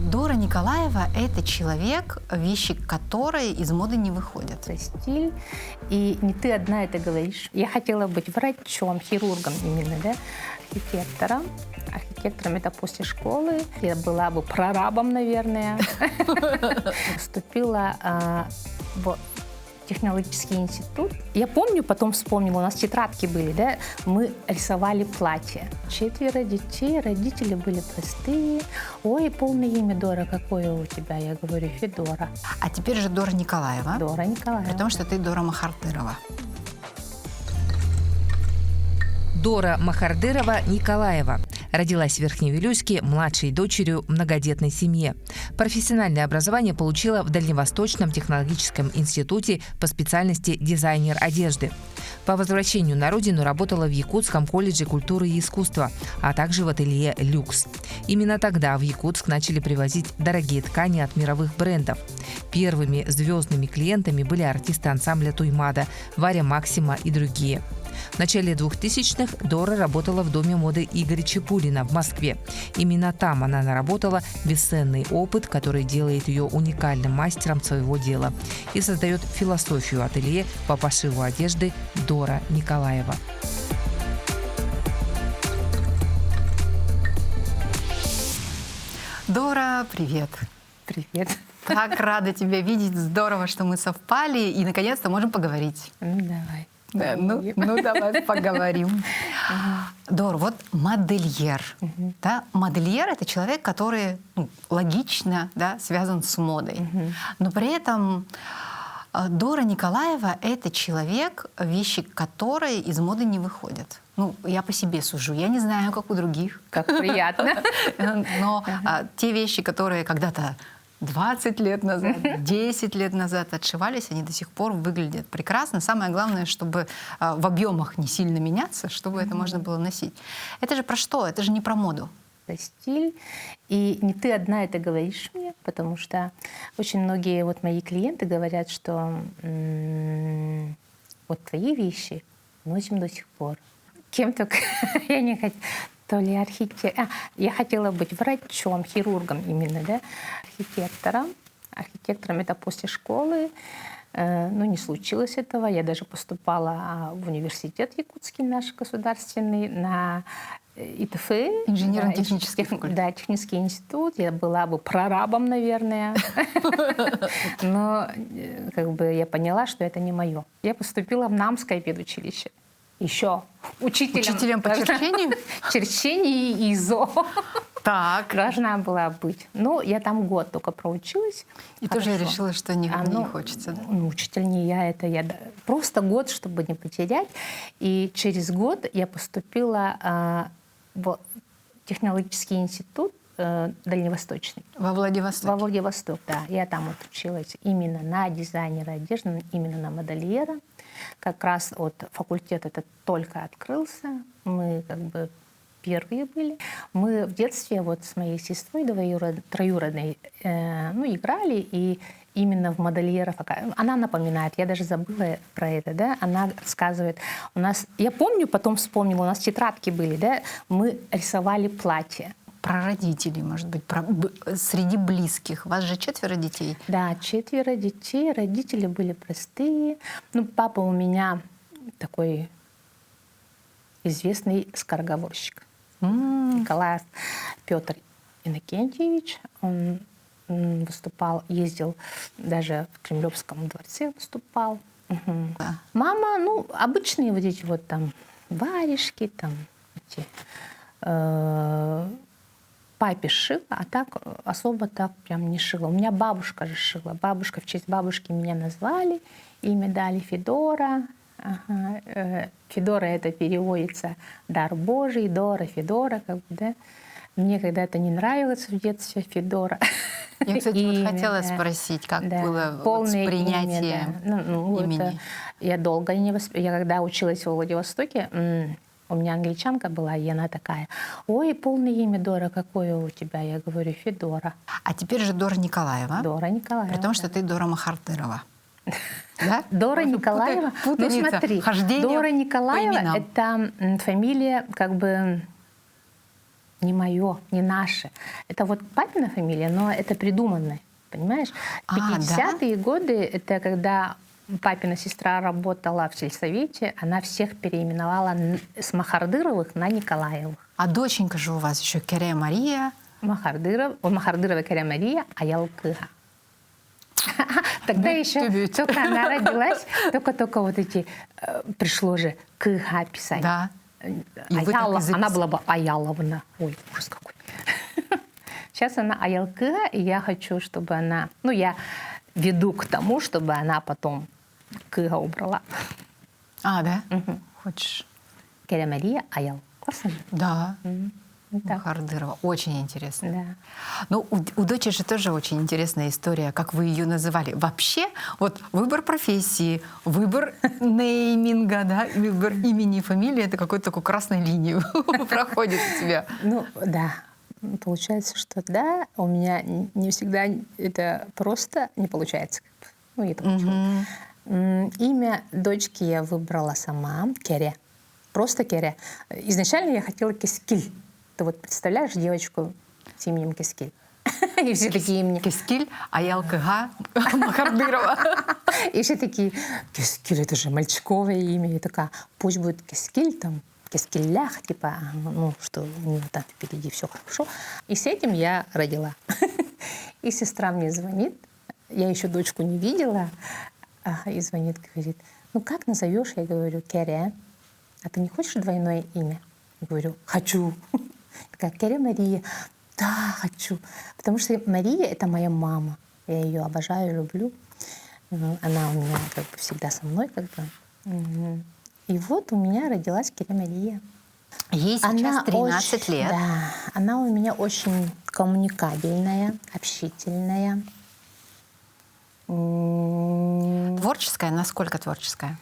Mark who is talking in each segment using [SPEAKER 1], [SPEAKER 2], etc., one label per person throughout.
[SPEAKER 1] Дора Николаева — это человек, вещи которой из моды не выходят.
[SPEAKER 2] Это стиль, и не ты одна это говоришь. Я хотела быть врачом, хирургом именно, да, архитектором. Архитектором это после школы. Я была бы прорабом, наверное. Поступила в технологический институт. Я помню, потом вспомнила, у нас тетрадки были, да, мы рисовали платье. 4 детей, родители были простые. Ой, полное имя Дора, какое у тебя? Я говорю, Федора.
[SPEAKER 1] А теперь же Дора Николаева.
[SPEAKER 2] Дора Николаева.
[SPEAKER 1] При том, что ты Дора Махардырова.
[SPEAKER 3] Дора Махардырова Николаева родилась в Верхневилюйске, младшей дочерью в многодетной семье. Профессиональное образование получила в Дальневосточном технологическом институте по специальности дизайнер одежды. По возвращению на родину работала в Якутском колледже культуры и искусства, а также в ателье «Люкс». Именно тогда в Якутск начали привозить дорогие ткани от мировых брендов. Первыми звездными клиентами были артисты ансамбля «Туймада», Варя Максима и другие. В начале 2000-х Дора работала в доме моды Игоря Чепурина в Москве. Именно там она наработала бесценный опыт, который делает ее уникальным мастером своего дела и создает философию ателье по пошиву одежды Дора Николаева.
[SPEAKER 1] Дора, привет.
[SPEAKER 2] Привет.
[SPEAKER 1] Так рада тебя видеть. Здорово, что мы совпали и наконец-то можем поговорить.
[SPEAKER 2] Ну, давай.
[SPEAKER 1] Да, ну давай поговорим. Дор, вот модельер. Да? Модельер — это человек, который логично, да, связан с модой. Но при этом Дора Николаева — это человек, вещи которой из моды не выходят. Ну, я по себе сужу. Я не знаю, как у других.
[SPEAKER 2] Как приятно.
[SPEAKER 1] Но те вещи, которые когда-то 20 лет назад, 10 лет назад отшивались, они до сих пор выглядят прекрасно. Самое главное, чтобы в объемах не сильно меняться, чтобы это можно было носить. Это же про что? Это же не про моду.
[SPEAKER 2] Это стиль, и не ты одна это говоришь мне, потому что очень многие вот мои клиенты говорят, что вот твои вещи носим до сих пор. Кем только я не хотела. То ли архитектор. Я хотела быть врачом, хирургом именно, да, архитектором. Архитектором это после школы. Но не случилось этого. Я даже поступала в университет якутский наш государственный, на ИТФ.
[SPEAKER 1] Инженерно-технический факультет.
[SPEAKER 2] Да, технический институт. Я была бы прорабом, наверное. Но как бы я поняла, что это не мое. Я поступила в Намское педучилище. Еще
[SPEAKER 1] учителем по черчению?
[SPEAKER 2] Черчение и ИЗО.
[SPEAKER 1] Так.
[SPEAKER 2] Должна была быть. Ну, я там год только проучилась.
[SPEAKER 1] И тоже решила, что не хочется. Да?
[SPEAKER 2] Ну, учитель не я, это я. Просто год, чтобы не потерять. И через год я поступила в технологический институт Дальневосточный.
[SPEAKER 1] Во Владивосток?
[SPEAKER 2] Во Владивосток, да. Я там вот училась именно на дизайнера одежды, именно на модельера. Как раз вот факультет этот только открылся. Мы как бы первые были. Мы в детстве вот с моей сестрой троюродной играли, и именно в модельеров. Она напоминает, я даже забыла про это, да, она рассказывает. У нас, я помню, потом вспомнила, у нас тетрадки были, да, мы рисовали платье.
[SPEAKER 1] Про родителей, может быть, среди близких. У вас же 4 детей?
[SPEAKER 2] Да, 4 детей. Родители были простые. Ну, папа у меня такой известный скороговорщик. Николаев Петр Иннокентьевич. Он выступал, ездил даже в Кремлевском дворце выступал. Да. Мама, ну, обычные вот эти вот там варежки, там эти... Папе шила, а так особо так прям не шила. У меня бабушка же шила. Бабушка, в честь бабушки меня назвали, имя дали Федора. Ага. Федора это переводится «дар Божий», Дора, Федора, как бы, да. Мне когда-то не нравилось в детстве Федора.
[SPEAKER 1] Я, кстати, вот хотела спросить, как было с принятием имени.
[SPEAKER 2] Я долго не воспринимала. Я когда училась во Владивостоке, у меня англичанка была, и она такая: ой, полное имя Дора, какое у тебя? Я говорю, Федора.
[SPEAKER 1] А теперь же Дора Николаева.
[SPEAKER 2] Дора Николаева.
[SPEAKER 1] При том, что ты Дора Махардырова. Да?
[SPEAKER 2] Дора Николаева. Ну смотри, Дора Николаева — это фамилия как бы не мое, не наше. Это вот папина фамилия, но это придуманное, понимаешь? 50-е годы, это когда папина сестра работала в сельсовете, она всех переименовала с Махардыровых на Николаевых.
[SPEAKER 1] А доченька же у вас еще Кере Мария.
[SPEAKER 2] Махардырова Кере Мария, Аялкыга. Тогда еще только она родилась, только вот эти, пришло же Кыга писать.
[SPEAKER 1] Да.
[SPEAKER 2] Она была бы Аяловна. Ой, ужас какой. Сейчас она Аялкыга, и я хочу, чтобы она... Ну, я веду к тому, чтобы она потом Кыга убрала.
[SPEAKER 1] А, да? Хочешь?
[SPEAKER 2] Кере Мария, Аял. Классно же?
[SPEAKER 1] Да.
[SPEAKER 2] Так.
[SPEAKER 1] Махардырова. Очень интересно.
[SPEAKER 2] Да.
[SPEAKER 1] Ну, у дочери же тоже очень интересная история, как вы ее называли. Вообще, вот выбор профессии, выбор нейминга, да, выбор имени и фамилии, это какой-то такой красной линию проходит у тебя.
[SPEAKER 2] Ну, да. Получается, что да, у меня не всегда это просто не получается. Ну, я так почему. Имя дочки я выбрала сама, Кере. Просто Кере. Изначально я хотела Кескиль. Ты вот представляешь девочку с именем Кескиль? И все такие имени.
[SPEAKER 1] Кескиль, Аялкыга, Махардырова.
[SPEAKER 2] И все такие, Кескиль, это же мальчиковое имя. Я такая, пусть будет Кескиль, там, Кескиллях, типа, ну, что у него там впереди все хорошо. И с этим я родила. И сестра мне звонит, я еще дочку не видела, и звонит, говорит, ну, как назовешь? Я говорю, Кере. А ты не хочешь двойное имя? Я говорю, хочу. Такая, Кере Мария. Да, хочу. Потому что Мария — это моя мама. Я ее обожаю, люблю. Она у меня как бы всегда со мной. Как бы. И вот у меня родилась Кере Мария.
[SPEAKER 1] Ей сейчас 13 лет.
[SPEAKER 2] Да, она у меня очень коммуникабельная, общительная.
[SPEAKER 1] Творческая? Насколько творческая?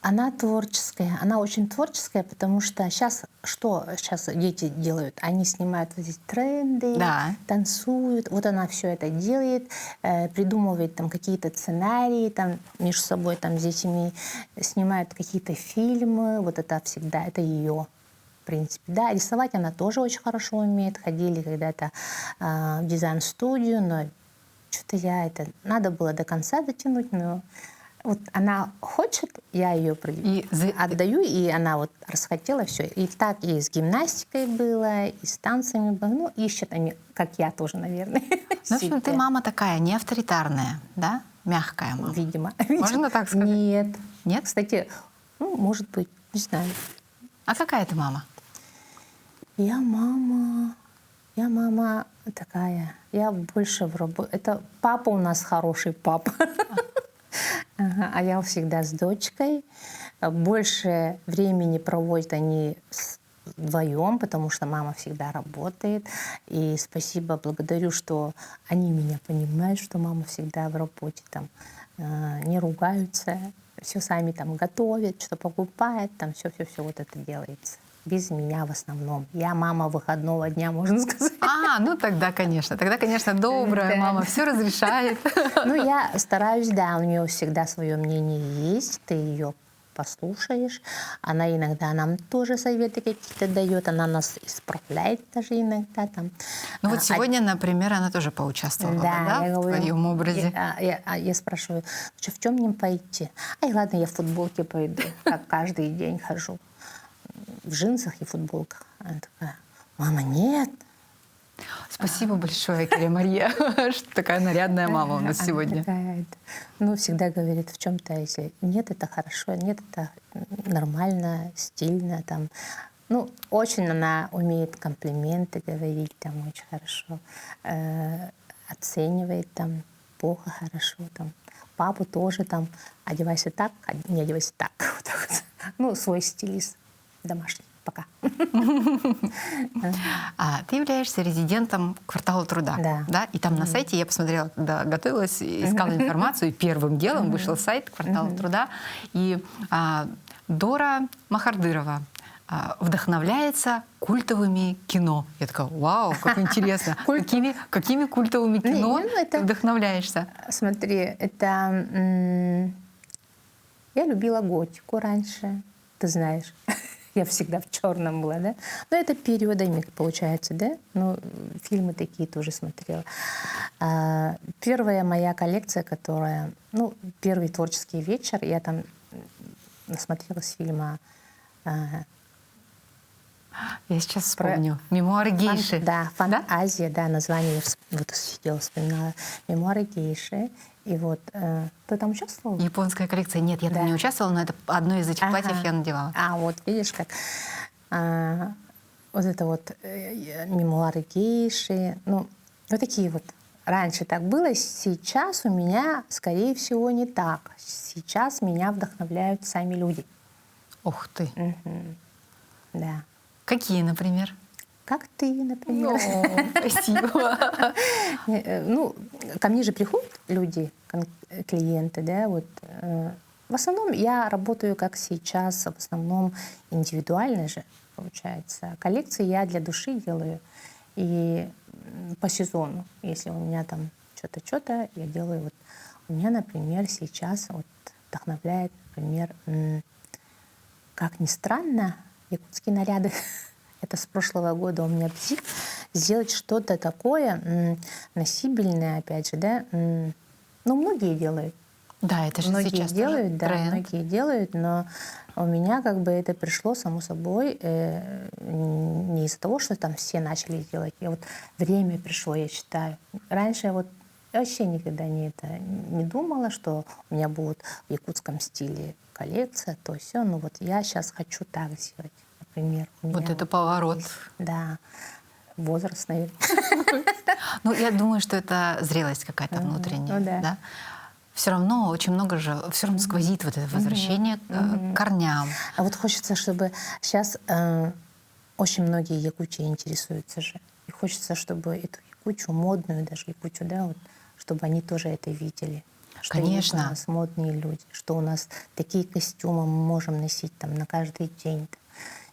[SPEAKER 2] Она творческая, она очень творческая, потому что сейчас дети делают? Они снимают вот эти тренды,
[SPEAKER 1] Да.
[SPEAKER 2] танцуют. Вот она все это делает, придумывает там какие-то сценарии, там между собой там с детьми снимают какие-то фильмы. Вот это всегда, это ее, в принципе. Да, рисовать она тоже очень хорошо умеет. Ходили когда-то в дизайн-студию, но что-то надо было до конца дотянуть, но вот она хочет, я ее отдаю, и она вот расхотела все. И так и с гимнастикой было, и с танцами было. Ну, ищет они, как я тоже, наверное.
[SPEAKER 1] Ну, в общем, ты мама такая, не авторитарная, да? Мягкая мама.
[SPEAKER 2] Видимо.
[SPEAKER 1] Можно так сказать?
[SPEAKER 2] Нет.
[SPEAKER 1] Нет?
[SPEAKER 2] Кстати, ну, может быть, не знаю.
[SPEAKER 1] А какая ты мама?
[SPEAKER 2] Я мама такая. Я больше в работе. Это папа у нас хороший папа. А я всегда с дочкой. Больше времени проводят они вдвоем, потому что мама всегда работает. И спасибо, благодарю, что они меня понимают, что мама всегда в работе, там, не ругаются, все сами там готовят, что покупают, там все вот это делается. Без меня в основном. Я мама выходного дня, можно сказать.
[SPEAKER 1] Ну тогда, конечно, добрая мама, все разрешает.
[SPEAKER 2] Ну, я стараюсь, да, у нее всегда свое мнение есть, ты ее послушаешь. Она иногда нам тоже советы какие-то дает, она нас исправляет даже иногда. Там.
[SPEAKER 1] Ну вот сегодня, например, она тоже поучаствовала, да,
[SPEAKER 2] я
[SPEAKER 1] в твоем образе?
[SPEAKER 2] Я спрашиваю, в чем мне пойти? Ай, ладно, я в футболке пойду, как каждый день хожу. В джинсах и футболках. Она такая, мама, нет.
[SPEAKER 1] Спасибо большое, Кере Мария, что такая нарядная мама у нас сегодня.
[SPEAKER 2] Ну, всегда говорит, в чем-то, если нет, это хорошо, нет, это нормально, стильно. Там. Ну, очень она умеет комплименты говорить, там, очень хорошо. Оценивает, там, плохо, хорошо, там. Папу тоже, там, одевайся так, не одевайся так. Вот так вот. Ну, свой стилист домашний. Пока.
[SPEAKER 1] Ты являешься резидентом Квартала труда. Да? И там на сайте я посмотрела, когда готовилась, искала информацию, и первым делом вышел сайт Квартала труда. И Дора Махардырова вдохновляется культовыми кино. Я такая, вау, как интересно. Какими культовыми кино ты вдохновляешься?
[SPEAKER 2] Смотри, это... Я любила готику раньше, ты знаешь. Я всегда в черном была, да. Но это периодами получается, да. Ну, фильмы такие тоже смотрела. Первая моя коллекция, которая... Ну, первый творческий вечер, я там насмотрелась фильма...
[SPEAKER 1] Я сейчас вспомню. «Мемуары гейши».
[SPEAKER 2] Да, «Фантазия», да, название я вот сидела, вспоминала. «Мемуары гейши». И вот, ты там участвовала?
[SPEAKER 1] Японская коллекция. Нет, я там не участвовала, но это одно из этих платьев я надевала.
[SPEAKER 2] Вот видишь как. Вот это вот «Мемуары гейши». Ну, вот такие вот. Раньше так было, сейчас у меня, скорее всего, не так. Сейчас меня вдохновляют сами люди.
[SPEAKER 1] Ух ты.
[SPEAKER 2] Да.
[SPEAKER 1] Какие, например?
[SPEAKER 2] Как ты, например.
[SPEAKER 1] Спасибо.
[SPEAKER 2] Ну, ко мне же приходят люди, клиенты, да, вот. В основном я работаю, как сейчас, в основном индивидуально же, получается. Коллекции я для души делаю. И по сезону, если у меня там что-то, я делаю. Вот. У меня, например, сейчас вот вдохновляет, например, как ни странно, якутские наряды. Это с прошлого года у меня бзик. Сделать что-то такое носибельное, опять же, да. Ну, многие делают.
[SPEAKER 1] Да, это же
[SPEAKER 2] Многие
[SPEAKER 1] сейчас
[SPEAKER 2] делают, да,
[SPEAKER 1] тренд.
[SPEAKER 2] многие делают, но у меня как бы это пришло само собой не из-за того, что там все начали делать. И вот время пришло, я считаю. Раньше вот я вообще никогда не думала, что у меня будет в якутском стиле коллекция, то все. Но вот я сейчас хочу так сделать, например.
[SPEAKER 1] Вот это поворот.
[SPEAKER 2] Да, возраст, наверное.
[SPEAKER 1] Ну, я думаю, что это зрелость какая-то внутренняя.
[SPEAKER 2] Ну да.
[SPEAKER 1] Да? Все равно очень много же, все равно сквозит вот это возвращение к корням.
[SPEAKER 2] А вот хочется, чтобы сейчас очень многие якутии интересуются же. И хочется, чтобы эту якутию, модную даже якутию, да, вот, чтобы они тоже это видели. Что
[SPEAKER 1] Конечно.
[SPEAKER 2] есть у нас модные люди, что у нас такие костюмы мы можем носить там на каждый день.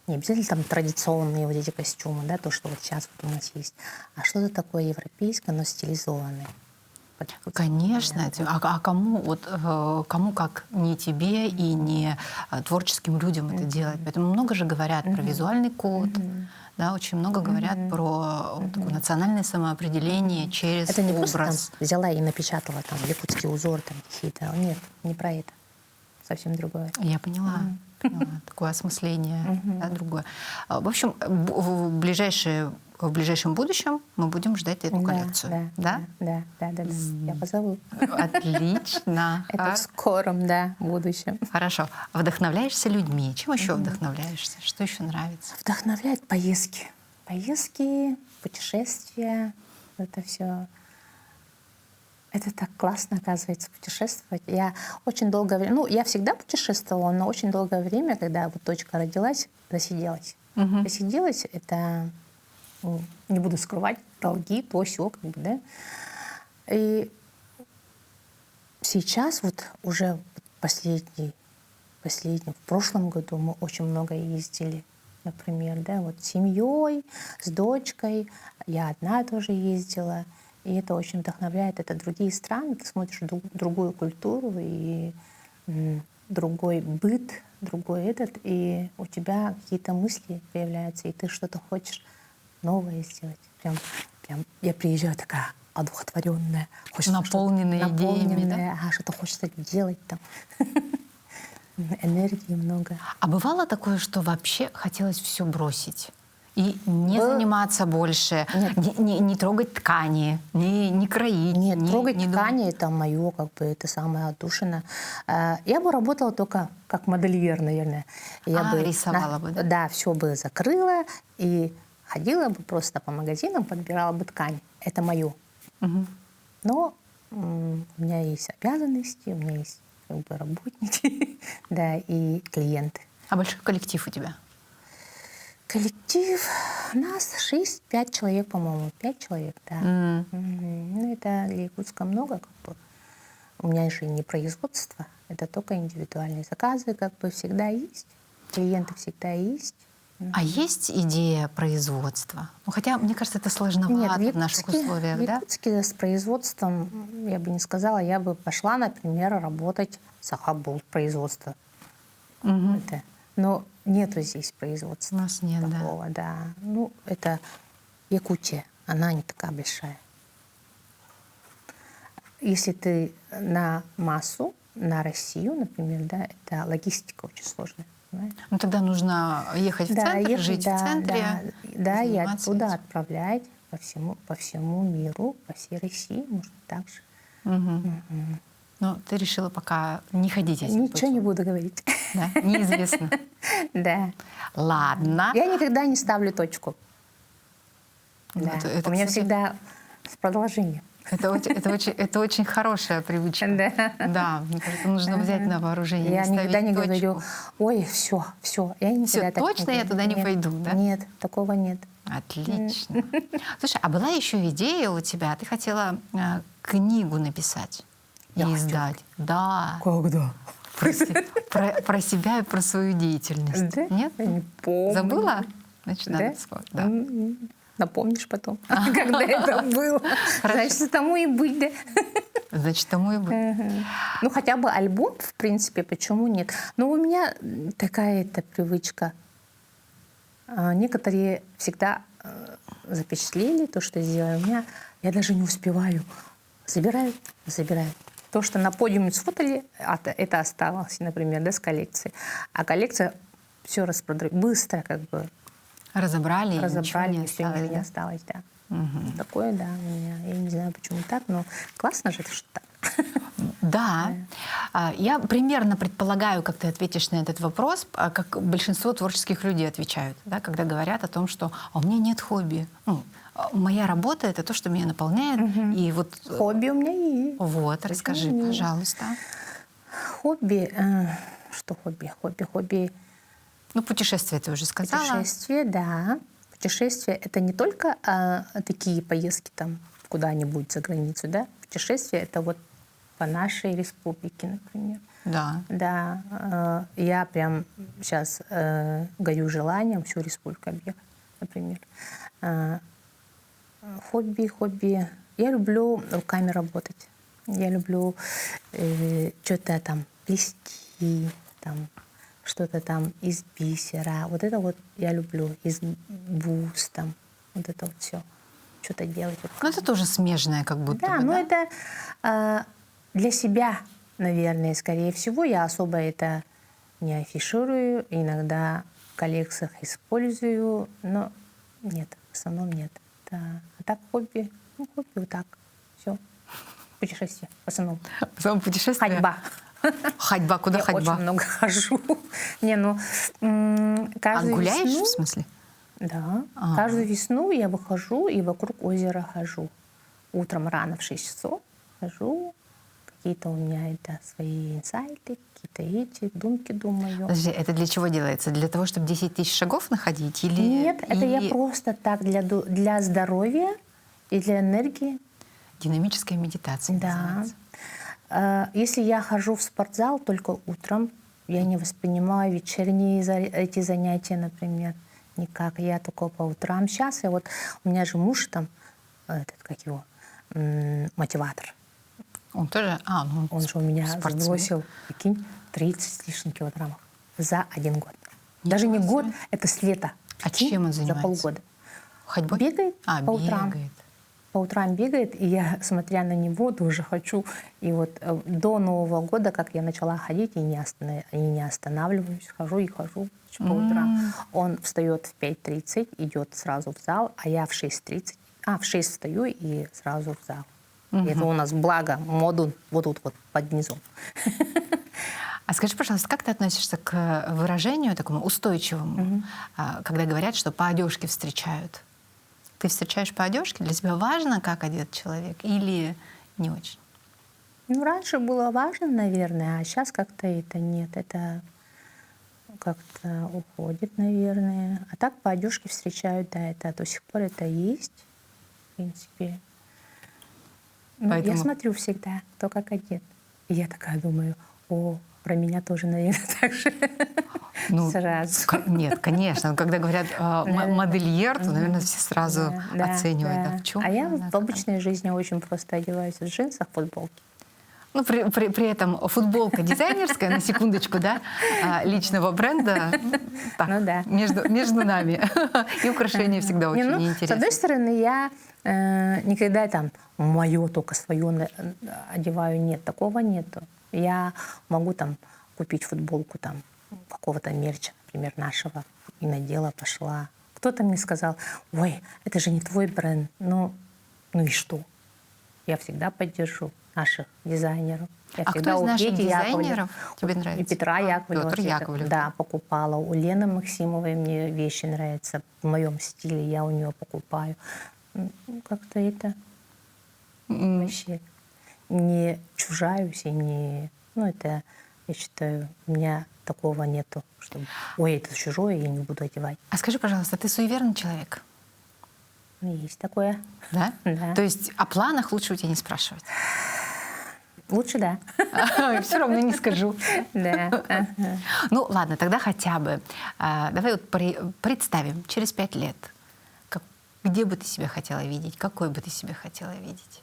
[SPEAKER 2] Не обязательно там традиционные вот эти костюмы, да, то, что вот сейчас вот у нас есть, а что-то такое европейское, но стилизованное.
[SPEAKER 1] Конечно. А кому, вот, кому как не тебе и не творческим людям это делать? Поэтому много же говорят про визуальный код, да, очень много говорят про вот такое национальное самоопределение через
[SPEAKER 2] это не
[SPEAKER 1] образ.
[SPEAKER 2] просто там взяла и напечатала там якутский узор там какие-то. Нет, не про это. Совсем другое.
[SPEAKER 1] Я поняла. Такое осмысление, да, другое. В общем, в ближайшем будущем мы будем ждать эту коллекцию.
[SPEAKER 2] Да. Я позову.
[SPEAKER 1] Отлично.
[SPEAKER 2] Это в скором, да, будущем.
[SPEAKER 1] Хорошо. Вдохновляешься людьми. Чем еще вдохновляешься? Что еще нравится?
[SPEAKER 2] Вдохновляет поездки. Поездки, путешествия. Это все. Это так классно, оказывается, путешествовать. Я очень долгое время... Ну, я всегда путешествовала, но очень долгое время, когда вот дочка родилась, засиделась. Засиделась — это... Не буду скрывать, долги, то, сё, как бы, да. И сейчас вот уже последний, в прошлом году мы очень много ездили, например, да, вот с семьей, с дочкой. Я одна тоже ездила. И это очень вдохновляет. Это другие страны, ты смотришь другую культуру и другой быт, другой этот, и у тебя какие-то мысли появляются, и ты что-то хочешь новое сделать. Прям я приезжаю такая одухотворенная,
[SPEAKER 1] наполненная идеями, да?
[SPEAKER 2] Что-то хочется делать там. Энергии много.
[SPEAKER 1] А бывало такое, что вообще хотелось все бросить? И не заниматься больше, не трогать ткани, не кроить.
[SPEAKER 2] Нет, трогать ткани — это мое, как бы, это самое отдушина. Я бы работала только как модельер, наверное. Я бы
[SPEAKER 1] рисовала бы, да?
[SPEAKER 2] Да, все бы закрыла и ходила бы просто по магазинам, подбирала бы ткань. Это мое. Но у меня есть обязанности, у меня есть как бы работники, да, и клиенты.
[SPEAKER 1] А большой коллектив у тебя?
[SPEAKER 2] Коллектив нас 6-5 человек, по-моему. 5 человек, да. Ну, это для Якутска много, как бы. У меня же не производство, это только индивидуальные заказы, как бы всегда есть. Клиенты всегда есть.
[SPEAKER 1] А есть идея производства? Ну, хотя, мне кажется, это сложновато в наших условиях, да?
[SPEAKER 2] В Якутске с производством, я бы не сказала, я бы пошла, например, работать в Сахабул производство. Но нету здесь
[SPEAKER 1] У
[SPEAKER 2] производства
[SPEAKER 1] нас нет, да.
[SPEAKER 2] такого, да. Ну, это Якутия, она не такая большая. Если ты на массу, на Россию, например, да, это логистика очень сложная. Понимаете?
[SPEAKER 1] Ну, тогда нужно ехать в центр,
[SPEAKER 2] ехать,
[SPEAKER 1] жить
[SPEAKER 2] да,
[SPEAKER 1] в центре.
[SPEAKER 2] да, и
[SPEAKER 1] заниматься
[SPEAKER 2] оттуда
[SPEAKER 1] этим.
[SPEAKER 2] отправлять по всему миру, по всей России, может, так же.
[SPEAKER 1] Но ты решила пока не ходить этим
[SPEAKER 2] Ничего
[SPEAKER 1] путем.
[SPEAKER 2] не буду говорить.
[SPEAKER 1] Да? Неизвестно.
[SPEAKER 2] Да.
[SPEAKER 1] Ладно.
[SPEAKER 2] Я никогда не ставлю точку.
[SPEAKER 1] Ну,
[SPEAKER 2] Да.
[SPEAKER 1] это,
[SPEAKER 2] У меня
[SPEAKER 1] кстати,
[SPEAKER 2] всегда с продолжением.
[SPEAKER 1] это очень хорошая привычка.
[SPEAKER 2] Да.
[SPEAKER 1] Да, мне кажется, нужно взять на вооружение.
[SPEAKER 2] Я
[SPEAKER 1] ставить
[SPEAKER 2] никогда не
[SPEAKER 1] точку.
[SPEAKER 2] говорю, ой, все. Я никогда
[SPEAKER 1] Всё,
[SPEAKER 2] так
[SPEAKER 1] точно я
[SPEAKER 2] говорю.
[SPEAKER 1] туда не
[SPEAKER 2] Нет,
[SPEAKER 1] пойду, да?
[SPEAKER 2] Нет, такого нет.
[SPEAKER 1] Отлично. Слушай, а была еще идея у тебя? Ты хотела книгу написать и
[SPEAKER 2] Я
[SPEAKER 1] издать. Да.
[SPEAKER 2] Когда?
[SPEAKER 1] Про себя и про свою деятельность.
[SPEAKER 2] Да?
[SPEAKER 1] Нет?
[SPEAKER 2] Я не помню.
[SPEAKER 1] Забыла? Значит, надо
[SPEAKER 2] Да?
[SPEAKER 1] вспомнить. Да.
[SPEAKER 2] Напомнишь потом, когда это было. Значит, тому и быть, да?
[SPEAKER 1] Значит, тому и быть.
[SPEAKER 2] Ну, хотя бы альбом, в принципе, почему нет? Но у меня такая-то привычка. Некоторые всегда запечатлели то, что сделали. У меня я даже не успеваю. Забираю. То, что на подиуме сфотали, это осталось, например, да, с коллекции. А коллекция все распродали. Быстро как бы
[SPEAKER 1] Разобрали, и ничего
[SPEAKER 2] разобрали,
[SPEAKER 1] не
[SPEAKER 2] и всё, ничего
[SPEAKER 1] осталось,
[SPEAKER 2] не
[SPEAKER 1] да?
[SPEAKER 2] осталось, да. Такое, да, у меня. Я не знаю, почему так, но классно же, что так.
[SPEAKER 1] Да. Я примерно предполагаю, как ты ответишь на этот вопрос, как большинство творческих людей отвечают, да, когда говорят о том, что «а у меня нет хобби». Ну, моя работа — это то, что меня наполняет. И вот,
[SPEAKER 2] Хобби у меня есть.
[SPEAKER 1] вот, расскажи,
[SPEAKER 2] нет?
[SPEAKER 1] пожалуйста.
[SPEAKER 2] Хобби, что хобби? Хобби.
[SPEAKER 1] Ну, путешествие ты уже сказала.
[SPEAKER 2] Путешествие, да. Путешествие — это не только такие поездки там куда-нибудь за границу, да. Путешествие — это вот по нашей республике, например.
[SPEAKER 1] Да.
[SPEAKER 2] Да, я прям сейчас горю желанием всю республику объехать, например. Хобби. Я люблю руками работать. Я люблю что-то там плести, там, что-то там из бисера. Вот это вот я люблю. Из бус там. Вот это вот все. Что-то делать.
[SPEAKER 1] Ну, это тоже смежное, как будто
[SPEAKER 2] Да,
[SPEAKER 1] бы,
[SPEAKER 2] но
[SPEAKER 1] да?
[SPEAKER 2] это для себя, наверное, скорее всего. Я особо это не афиширую. Иногда в коллекциях использую, но нет, в основном нет. Да. А так хобби, хобби вот так. Все. Путешествие в основном.
[SPEAKER 1] Сам путешествие?
[SPEAKER 2] Ходьба.
[SPEAKER 1] Ходьба, куда
[SPEAKER 2] Я
[SPEAKER 1] ходьба?
[SPEAKER 2] очень много хожу. Не, ну, каждую
[SPEAKER 1] гуляешь,
[SPEAKER 2] весну...
[SPEAKER 1] в смысле?
[SPEAKER 2] Да. Каждую весну я выхожу и вокруг озера хожу. Утром рано в 6 часов хожу. Какие-то у меня это свои инсайты, какие-то эти думки думаю.
[SPEAKER 1] Подожди, это для чего делается? Для того, чтобы 10 тысяч шагов находить? Или,
[SPEAKER 2] Нет, это я
[SPEAKER 1] или
[SPEAKER 2] просто так для здоровья и для энергии.
[SPEAKER 1] динамическая медитация
[SPEAKER 2] Да.
[SPEAKER 1] называется.
[SPEAKER 2] Если я хожу в спортзал только утром, я не воспринимаю вечерние эти занятия, например, никак. Я только по утрам. Сейчас я вот, у меня же муж там, этот, как его, мотиватор.
[SPEAKER 1] Он тоже? Ну,
[SPEAKER 2] Он же у меня
[SPEAKER 1] спортсмен.
[SPEAKER 2] сбросил, прикинь, 30 с лишним килограммов за 1 год. Даже не год, это с лета.
[SPEAKER 1] А
[SPEAKER 2] Прикинь,
[SPEAKER 1] чем он занимается?
[SPEAKER 2] За полгода.
[SPEAKER 1] Ходьбой?
[SPEAKER 2] Бегает по утрам.
[SPEAKER 1] бегает.
[SPEAKER 2] По утрам бегает, и я, смотря на него, тоже хочу. И вот до Нового года, как я начала ходить, и не останавливаюсь, хожу и хожу по утрам. Он встает в 5:30, идет сразу в зал, а я в 6:30. В 6 встаю и сразу в зал. И это у нас благо модуль вот тут вот под низом.
[SPEAKER 1] А скажи, пожалуйста, как ты относишься к выражению такому устойчивому, когда говорят, что по одежке встречают? Ты встречаешь по одежке? Для тебя важно, как одет человек, или не очень?
[SPEAKER 2] Ну, раньше было важно, наверное, а сейчас как-то это нет. Это как-то уходит, наверное. А так по одежке встречают, да, это до сих пор это есть, в принципе. Ну,
[SPEAKER 1] Поэтому-
[SPEAKER 2] Я смотрю всегда, кто как одет. И я такая думаю, про меня тоже, наверное, так же. Сразу.
[SPEAKER 1] Нет, конечно. Когда говорят модельер, то, наверное, все сразу оценивают.
[SPEAKER 2] Да.
[SPEAKER 1] В чем
[SPEAKER 2] А я
[SPEAKER 1] она
[SPEAKER 2] в обычной жизни очень просто одеваюсь в джинсах, футболке.
[SPEAKER 1] Ну, при этом футболка дизайнерская, на секундочку, да, личного бренда, так,
[SPEAKER 2] Ну да.
[SPEAKER 1] между нами. И украшения всегда очень
[SPEAKER 2] Не, ну,
[SPEAKER 1] интересны.
[SPEAKER 2] с одной стороны, я никогда там мое только свое одеваю. Нет, такого нету. Я могу там купить футболку там какого-то мерча, например, нашего, и надела, пошла. Кто-то мне сказал: ой, это же не твой бренд. Ну и что? Я всегда поддержу наших дизайнеров. Я
[SPEAKER 1] А
[SPEAKER 2] всегда
[SPEAKER 1] кто из
[SPEAKER 2] у
[SPEAKER 1] наших
[SPEAKER 2] Пети
[SPEAKER 1] дизайнеров
[SPEAKER 2] Яковлева,
[SPEAKER 1] тебе нравится?
[SPEAKER 2] и Петра Яковлева.
[SPEAKER 1] Петр
[SPEAKER 2] всегда,
[SPEAKER 1] Яковлев.
[SPEAKER 2] Да, покупала. У Лены Максимовой мне вещи нравятся. В моем стиле я у нее покупаю. Как-то это вообще не чужаюсь и не... Ну, это, я считаю, у меня такого нету, чтобы, ой, это чужое, я не буду одевать.
[SPEAKER 1] А скажи, пожалуйста, ты суеверный человек?
[SPEAKER 2] Ну, есть такое.
[SPEAKER 1] Да?
[SPEAKER 2] Да.
[SPEAKER 1] То есть о планах лучше у тебя не спрашивать?
[SPEAKER 2] Лучше да.
[SPEAKER 1] Все равно не скажу.
[SPEAKER 2] Да. Ага.
[SPEAKER 1] Ну ладно, тогда хотя бы. Давай вот представим, через 5 лет, где бы ты себя хотела видеть, какой бы ты себя хотела видеть?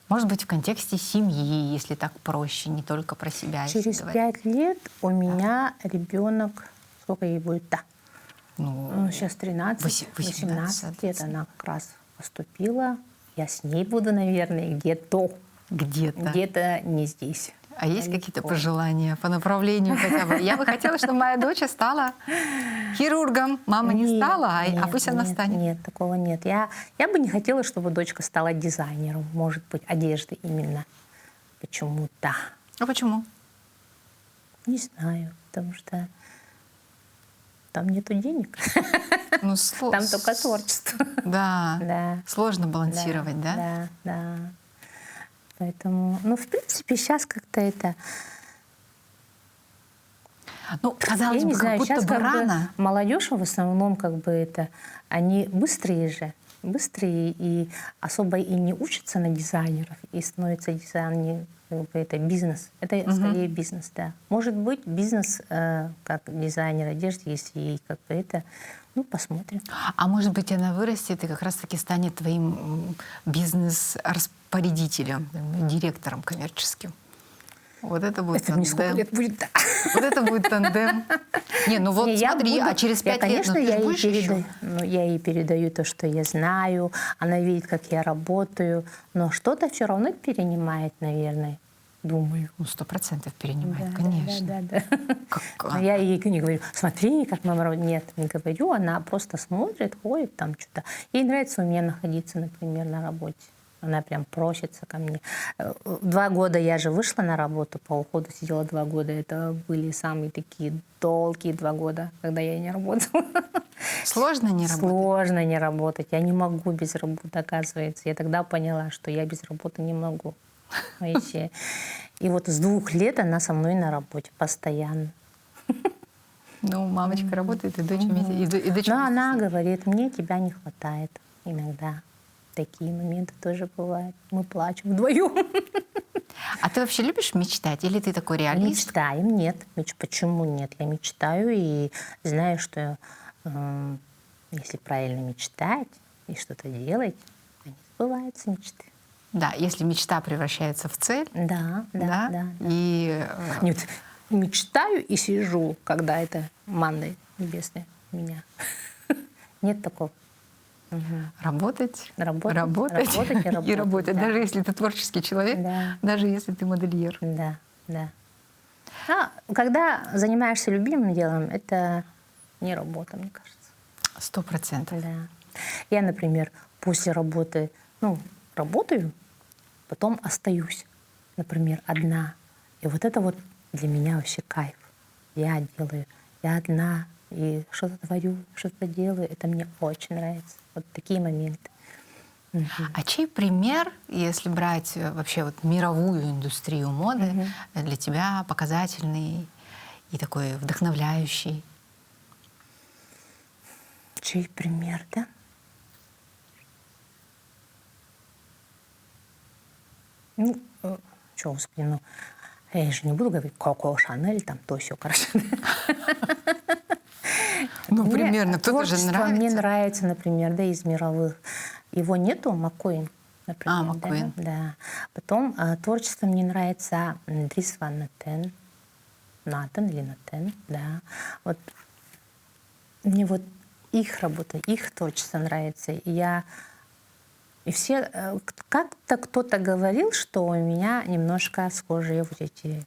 [SPEAKER 1] Может быть, в контексте семьи, если так проще, не только про себя. если
[SPEAKER 2] Через
[SPEAKER 1] говорить.
[SPEAKER 2] 5 лет у меня ребенок, сколько ей будет? Да.
[SPEAKER 1] Ну,
[SPEAKER 2] Сейчас 13, 18 лет,
[SPEAKER 1] 18.
[SPEAKER 2] она как раз поступила. Я с ней буду, наверное, где-то не здесь.
[SPEAKER 1] А есть
[SPEAKER 2] далеко.
[SPEAKER 1] какие-то пожелания по направлению хотя бы? Я бы хотела, чтобы моя дочь стала хирургом. Мама не
[SPEAKER 2] Нет,
[SPEAKER 1] стала, а
[SPEAKER 2] нет,
[SPEAKER 1] пусть она
[SPEAKER 2] нет,
[SPEAKER 1] станет.
[SPEAKER 2] Нет, такого нет. Я бы не хотела, чтобы дочка стала дизайнером. Может быть, одежды именно. Почему-то.
[SPEAKER 1] А почему?
[SPEAKER 2] Не знаю, потому что там нету денег.
[SPEAKER 1] Ну,
[SPEAKER 2] Там только творчество.
[SPEAKER 1] Да.
[SPEAKER 2] Да.
[SPEAKER 1] Сложно балансировать, да?
[SPEAKER 2] Да, да. Поэтому, ну, в принципе, сейчас как-то это...
[SPEAKER 1] Ну, казалось
[SPEAKER 2] Я не
[SPEAKER 1] бы,
[SPEAKER 2] знаю,
[SPEAKER 1] как будто
[SPEAKER 2] сейчас
[SPEAKER 1] бы
[SPEAKER 2] как
[SPEAKER 1] рано.
[SPEAKER 2] бы молодежь в основном как бы это... Они быстрые и особо и не учатся на дизайнеров, и становится дизайн как бы это бизнес. Это скорее бизнес, да. Может быть, бизнес как дизайнер одежды, если ей как бы это... Ну, посмотрим.
[SPEAKER 1] А может быть, она вырастет и как раз-таки станет твоим бизнес-распорядителем, директором коммерческим. Вот это будет
[SPEAKER 2] Это мне сколько
[SPEAKER 1] тандем.
[SPEAKER 2] лет будет, да.
[SPEAKER 1] Вот это будет тандем. Не, ну вот
[SPEAKER 2] Не, я
[SPEAKER 1] смотри,
[SPEAKER 2] буду-
[SPEAKER 1] а через 5 лет,
[SPEAKER 2] конечно,
[SPEAKER 1] ну ты
[SPEAKER 2] я
[SPEAKER 1] же
[SPEAKER 2] ей
[SPEAKER 1] будешь еще?
[SPEAKER 2] я ей передаю то, что я знаю, она видит, как я работаю, но что-то все равно перенимает, наверное, думаю.
[SPEAKER 1] Ну, 100% перенимает,
[SPEAKER 2] Да,
[SPEAKER 1] конечно.
[SPEAKER 2] Да. Но я ей не говорю: смотри, как мама работает. Нет, не говорю, она просто смотрит, ходит там что-то. Ей нравится у меня находиться, например, на работе. Она прям просится ко мне. 2 года я же вышла на работу, по уходу сидела 2 года. Это были самые такие долгие 2 года, когда я не работала.
[SPEAKER 1] Сложно не работать?
[SPEAKER 2] Сложно не работать. Я не могу без работы, оказывается. Я тогда поняла, что я без работы не могу. Вообще. И вот с 2 лет она со мной на работе постоянно.
[SPEAKER 1] Ну, мамочка работает, и дочь вместе. И дочь
[SPEAKER 2] Но
[SPEAKER 1] вместе.
[SPEAKER 2] она говорит: мне тебя не хватает иногда. Такие моменты тоже бывают. Мы плачем вдвоем.
[SPEAKER 1] А ты вообще любишь мечтать? Или ты такой реалист?
[SPEAKER 2] Мечтаем, нет. Почему нет? Я мечтаю и знаю, что если правильно мечтать и что-то делать, они сбываются мечты.
[SPEAKER 1] Да, если мечта превращается в цель,
[SPEAKER 2] Да.
[SPEAKER 1] и
[SPEAKER 2] Нет, мечтаю и сижу, когда это манной небесной меня. Нет такого.
[SPEAKER 1] работать,
[SPEAKER 2] Работать
[SPEAKER 1] и работать.
[SPEAKER 2] да.
[SPEAKER 1] Даже если ты творческий человек,
[SPEAKER 2] Да.
[SPEAKER 1] даже если ты модельер.
[SPEAKER 2] Да. А когда занимаешься любимым делом, это не работа, мне кажется.
[SPEAKER 1] 100%.
[SPEAKER 2] Да. Я, например, после работы, работаю, потом остаюсь, например, одна. И вот это вот для меня вообще кайф. Я делаю, я одна, и что-то творю, что-то делаю. Это мне очень нравится. Вот такие моменты.
[SPEAKER 1] А чей пример, если брать вообще вот мировую индустрию моды, для тебя показательный и такой вдохновляющий?
[SPEAKER 2] Чей пример, да? Господи, я же не буду говорить Коко Шанель, там то все, короче.
[SPEAKER 1] Ну, примерно, кто-то же
[SPEAKER 2] творчество мне
[SPEAKER 1] нравится.
[SPEAKER 2] нравится, например, да, из мировых. Его нету, Маккуин. например.
[SPEAKER 1] Маккуин.
[SPEAKER 2] Да. Потом творчество мне нравится Дрис Ван Нотен. Натан или Натен, да. Вот мне вот их работа, их творчество нравится. И все... Как-то кто-то говорил, что у меня немножко схожие вот эти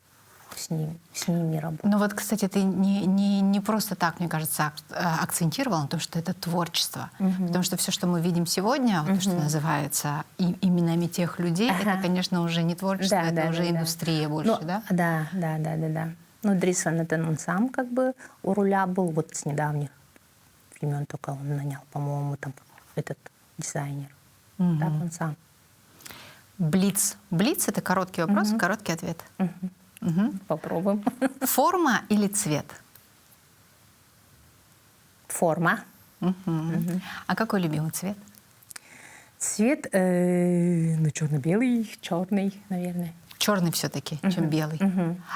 [SPEAKER 2] с ними работы.
[SPEAKER 1] Ну вот, кстати, ты не просто так, мне кажется, акцентировала на том, что это творчество. Потому что все, что мы видим сегодня, вот то, что называется именами тех людей, это, конечно, уже не творчество, это уже индустрия больше, да?
[SPEAKER 2] Да. Ну, Дрис Ван Нотен, он сам как бы у руля был, вот с недавних времен только он нанял, по-моему, там этот дизайнер. Так он сам.
[SPEAKER 1] Блиц. Блиц — это короткий вопрос, короткий ответ.
[SPEAKER 2] Попробуем.
[SPEAKER 1] Форма или цвет?
[SPEAKER 2] Форма.
[SPEAKER 1] А какой любимый цвет?
[SPEAKER 2] Цвет, ну, черно-белый, черный, наверное.
[SPEAKER 1] Черный все-таки, чем белый.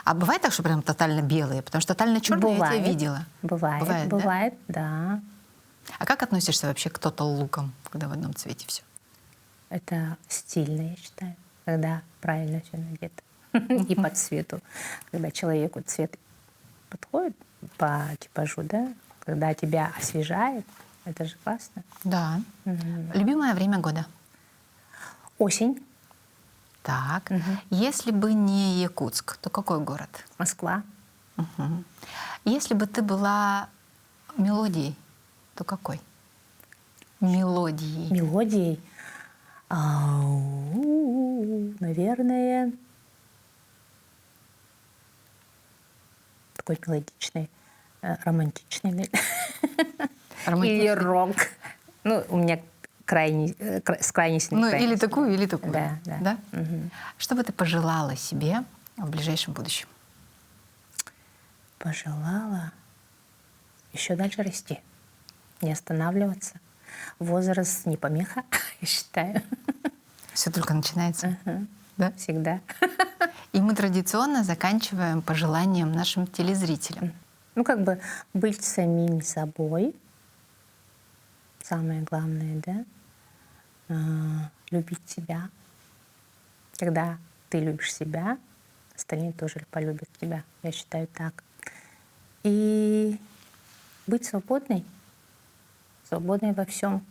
[SPEAKER 1] А бывает так, что прям тотально белые? Потому что тотально черные я тебя видела.
[SPEAKER 2] Бывает, да.
[SPEAKER 1] А как относишься вообще к тотал-лукам, когда в одном цвете все?
[SPEAKER 2] Это стильно, я считаю, когда правильно все надето. И по цвету. Когда человеку цвет подходит по типажу, да, когда тебя освежает, это же классно.
[SPEAKER 1] Да. Любимое время года?
[SPEAKER 2] Осень.
[SPEAKER 1] Так. Если бы не Якутск, то какой город?
[SPEAKER 2] Москва.
[SPEAKER 1] Если бы ты была мелодией, то какой? Мелодией.
[SPEAKER 2] Мелодией. Наверное, такой мелодичный, романтичный. Или рок. Ну, у меня с крайностью.
[SPEAKER 1] Ну, или такую, или такую.
[SPEAKER 2] Да.
[SPEAKER 1] Что бы ты пожелала себе в ближайшем будущем?
[SPEAKER 2] Пожелала еще дальше расти, не останавливаться. Возраст не помеха, я считаю.
[SPEAKER 1] Все только начинается. Да?
[SPEAKER 2] Всегда.
[SPEAKER 1] И мы традиционно заканчиваем пожеланием нашим телезрителям.
[SPEAKER 2] Ну, как бы быть самим собой. Самое главное, да? Любить себя. Когда ты любишь себя, остальные тоже полюбят тебя. Я считаю так. И быть свободной. Свободной во всем.